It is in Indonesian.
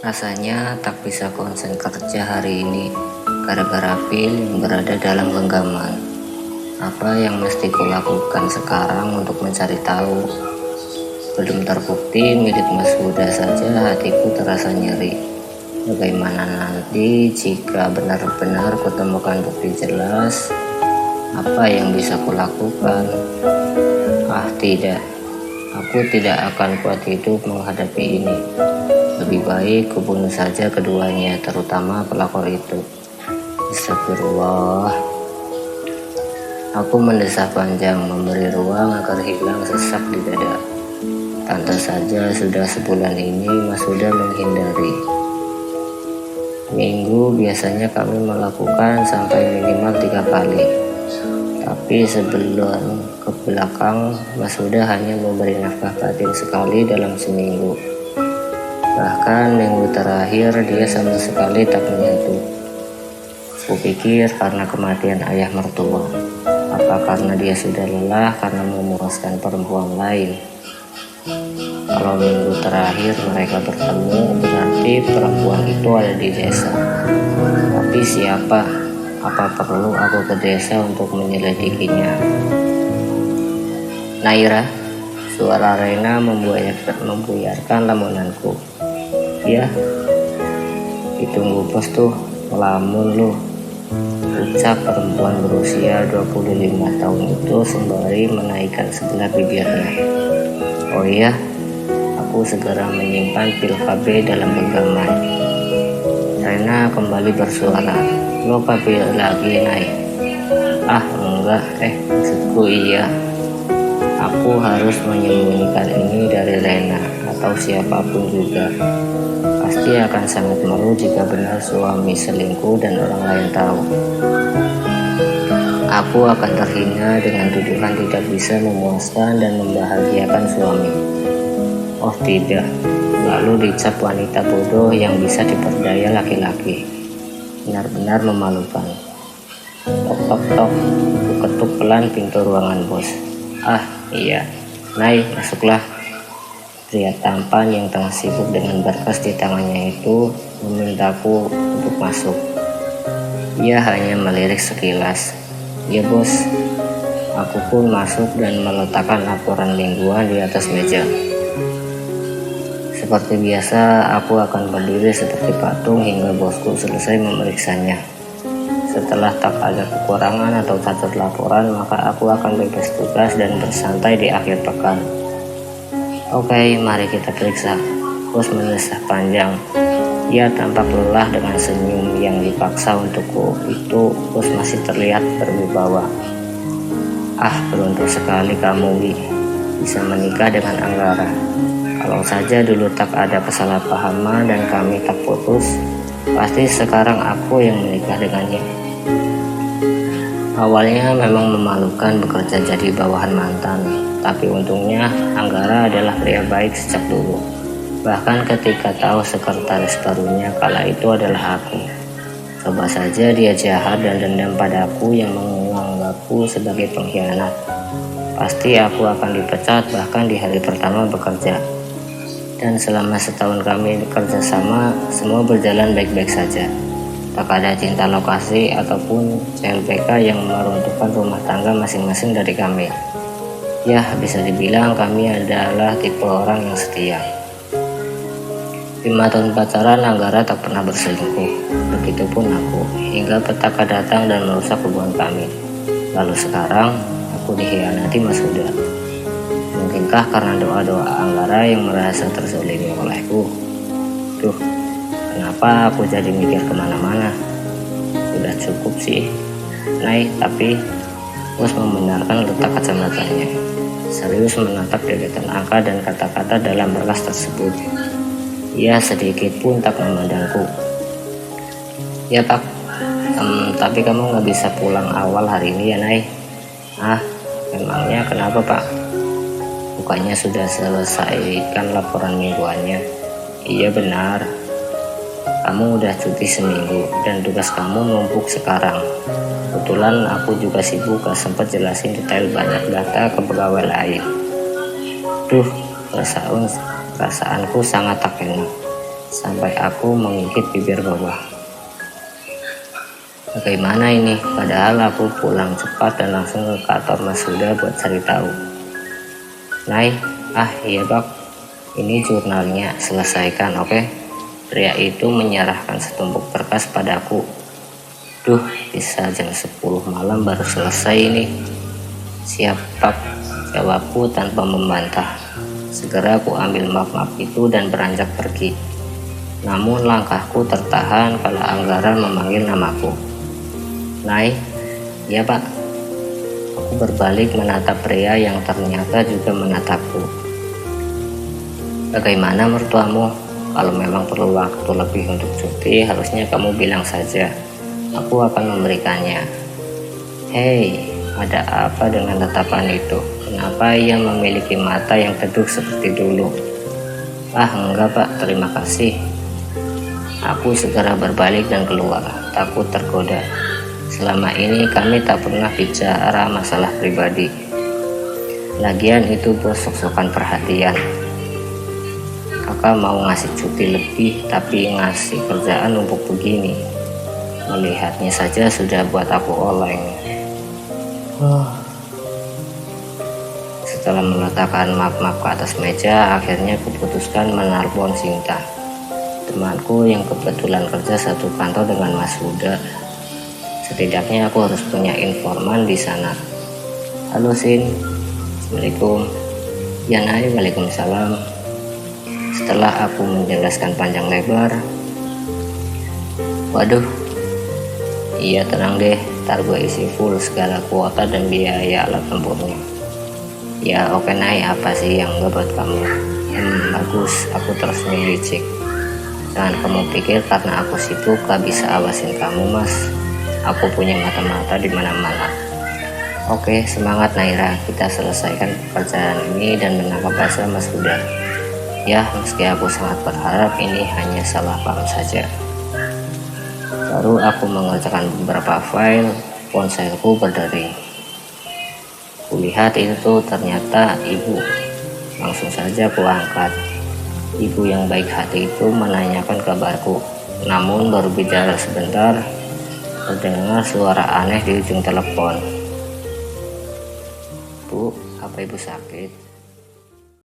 Rasanya tak bisa konsen kerja hari ini gara-gara pil yang berada dalam genggaman. Apa yang mesti kulakukan sekarang untuk mencari tahu? Belum terbukti milik Mas Huda saja hatiku terasa nyeri. Bagaimana nanti jika benar-benar kutemukan bukti jelas? Apa yang bisa kulakukan? Tidak, aku tidak akan kuat hidup menghadapi ini. Lebih baik kubunuh saja keduanya, terutama pelakor itu. Astagfirullah. Aku mendesah panjang, memberi ruang agar hilang sesak di dada. Tentu saja sudah sebulan ini Mas Huda menghindari. Minggu biasanya kami melakukan sampai minimal 3 kali. Tapi sebelum ke belakang, Mas Huda hanya memberi nafkah batin sekali dalam seminggu. Bahkan minggu terakhir dia sama sekali tak menyentuh. Kupikir karena kematian ayah mertua. Apa karena dia sudah lelah karena memuaskan perempuan lain? Kalau minggu terakhir mereka bertemu, berarti perempuan itu ada di desa. Tapi siapa? Apa perlu aku ke desa untuk menyelidikinya? Naira, suara Rena membuyarkan lamunanku. Ya, ditunggu bos tuh, melamun lu, ucap perempuan berusia 25 tahun itu sembari menaikkan sebelah bibirnya. Oh iya, aku segera menyimpan pil KB dalam genggaman. Rena kembali bersuara. Lo KB lagi naik? Enggak, maksudku iya. Aku harus menyembunyikan ini dari Rena atau siapapun juga. Pasti akan sangat malu jika benar suami selingkuh dan orang lain tahu. Aku akan terhina dengan tuduhan tidak bisa memuaskan dan membahagiakan suami. Oh tidak, lalu dicap wanita bodoh yang bisa diperdaya laki-laki. Benar-benar memalukan. Tok tok tok, aku ketuk pelan pintu ruangan bos. Iya, naik masuklah. Pria tampan yang tengah sibuk dengan berkas di tangannya itu memintaku untuk masuk. Ia hanya melirik sekilas. Ya bos. Aku pun masuk dan meletakkan laporan mingguan di atas meja. Seperti biasa, aku akan berdiri seperti patung hingga bosku selesai memeriksanya. Setelah tak ada kekurangan atau cacat laporan, maka aku akan bebas tugas dan bersantai di akhir pekan. Oke, mari kita periksa. Bos mendesah panjang. Ia tampak lelah dengan senyum yang dipaksa untukku. Itu bos masih terlihat berwibawa. Beruntung sekali kamu, Wi, bisa menikah dengan Anggara. Kalau saja dulu tak ada kesalahpahaman dan kami tak putus, pasti sekarang aku yang menikah dengannya. Awalnya memang memalukan bekerja jadi bawahan mantan, tapi untungnya Anggara adalah pria baik sejak dulu. Bahkan ketika tahu sekretaris barunya kala itu adalah aku. Coba saja dia jahat dan dendam padaku yang menganggapku sebagai pengkhianat. Pasti aku akan dipecat bahkan di hari pertama bekerja. Dan selama setahun kami bekerja sama, semua berjalan baik-baik saja. Tak ada cinta lokasi ataupun CLBK yang meruntuhkan rumah tangga masing-masing dari kami. Ya, bisa dibilang kami adalah tipe orang yang setia. 5 tahun pacaran, Anggara tak pernah berselingkuh. Begitupun aku, hingga petaka datang dan merusak hubungan kami. Lalu sekarang, aku dikhianati Mas Huda. Mungkinkah karena doa-doa Anggara yang merasa terzolimi olehku? Kenapa aku jadi mikir kemana-mana? Sudah cukup sih, tapi bos membenarkan letak kacamatanya. Serius menatap deretan angka dan kata-kata dalam berkas tersebut. Ia sedikit pun tak memandangku. Ya pak, tapi kamu nggak bisa pulang awal hari ini ya Nay? Memangnya kenapa pak? Bukannya sudah selesaikan laporan mingguannya? Iya benar. Kamu udah cuti seminggu dan tugas kamu numpuk sekarang. Kebetulan aku juga sibuk, gak sempat jelasin detail banyak data ke pegawai lain. Perasaanku sangat tak enak. sampai aku menggigit bibir bawah. Bagaimana ini? Padahal aku pulang cepat dan langsung ke kantor Mas Huda buat cari tahu. Nay, iya Bak, ini jurnalnya, selesaikan, oke? Pria itu menyerahkan setumpuk berkas padaku. Duh, bisa jam 10 malam baru selesai ini. Siap Pak, jawabku tanpa membantah. Segera aku ambil map-map itu dan beranjak pergi. Namun langkahku tertahan kalau Anggara memanggil namaku. Nay, ya Pak. Aku berbalik menatap pria yang ternyata juga menatapku. Bagaimana mertuamu? Kalau memang perlu waktu lebih untuk cuti, harusnya kamu bilang saja. Aku akan memberikannya. Hei, ada apa dengan tatapan itu? Kenapa ia memiliki mata yang teduh seperti dulu? Enggak Pak, terima kasih. Aku segera berbalik dan keluar, takut tergoda. Selama ini kami tak pernah bicara masalah pribadi. Lagian itu bos sok-sokan perhatian. Kakak mau ngasih cuti lebih tapi ngasih kerjaan numpuk begini. Melihatnya saja sudah buat aku oleng. Setelah meletakkan map-map ke atas meja, akhirnya kuputuskan menelpon Sinta, temanku yang kebetulan kerja satu kantor dengan Mas Huda. Setidaknya aku harus punya informan di sana. Halo Sin, Assalamualaikum. Ya Nay, Waalaikumsalam. Setelah aku menjelaskan panjang lebar, waduh, iya tenang deh, ntar gue isi full segala kuota dan biaya alat tempurnya. Ya oke Nay, apa sih yang gak buat kamu? Bagus, aku tersenyum licik. Jangan kamu pikir karena aku sibuk gak bisa awasin kamu Mas. Aku punya mata-mata di mana-mana. Oke, semangat Naira, kita selesaikan pekerjaan ini dan menangkap basah Mas Huda. Ya, meski aku sangat berharap ini hanya salah paham saja. Baru aku mengerjakan beberapa file, ponselku berdering. Kulihat itu ternyata ibu. Langsung saja aku angkat. Ibu yang baik hati itu menanyakan kabarku. Namun baru bicara sebentar, terdengar suara aneh di ujung telepon. Bu, apa ibu sakit?